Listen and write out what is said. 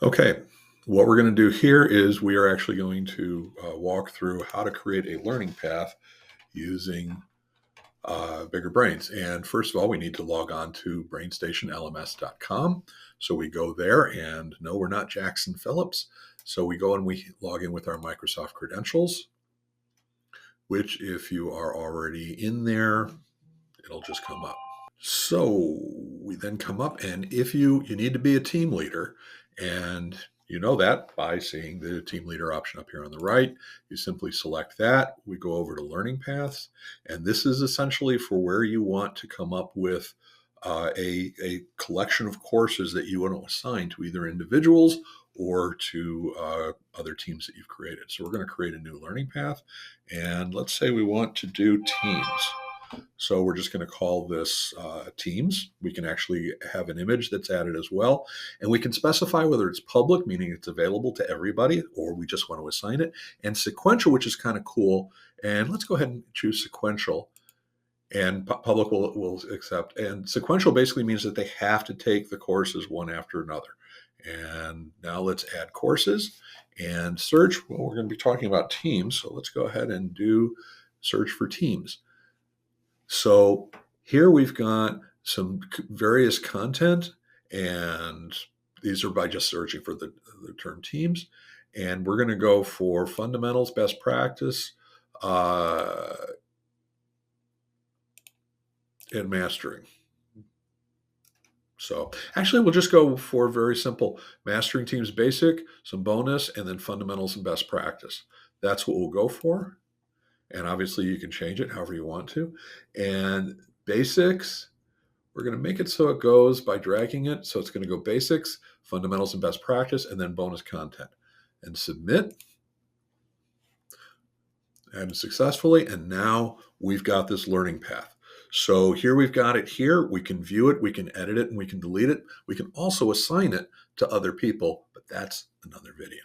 Okay, what we're going to do here is we are actually going to walk through how to create a learning path using Bigger Brains. And first of all, we need to log on to brainstationlms.com. So we go there, and no, we're not Jackson Phillips. So we go and we log in with our Microsoft credentials, which if you are already in there, it'll just come up. So we then come up, and if you need to be a team leader, and you know that by seeing the team leader option up here on the right, you simply select that. We go over to learning paths, and this is essentially for where you want to come up with a collection of courses that you want to assign to either individuals or to other teams that you've created. So we're going to create a new learning path, and let's say we want to do teams. So we're just going to call this Teams. We can actually have an image that's added as well. And we can specify whether it's public, meaning it's available to everybody, or we just want to assign it. And sequential, which is kind of cool. And let's go ahead and choose sequential. And public will accept. And sequential basically means that they have to take the courses one after another. And now let's add courses and search. Well, we're going to be talking about teams. So let's go ahead and do search for teams. So here we've got some various content, and these are by just searching for the term teams. And we're going to go for fundamentals, best practice, and mastering. So actually, we'll just go for very simple mastering teams basic, some bonus, and then fundamentals and best practice. That's what we'll go for. And obviously you can change it however you want to. And basics, we're going to make it so it goes by dragging it. So it's going to go basics, fundamentals and best practice, and then bonus content. And submit. And successfully. And now we've got this learning path. So here we've got it here. We can view it, we can edit it, and we can delete it. We can also assign it to other people, but that's another video.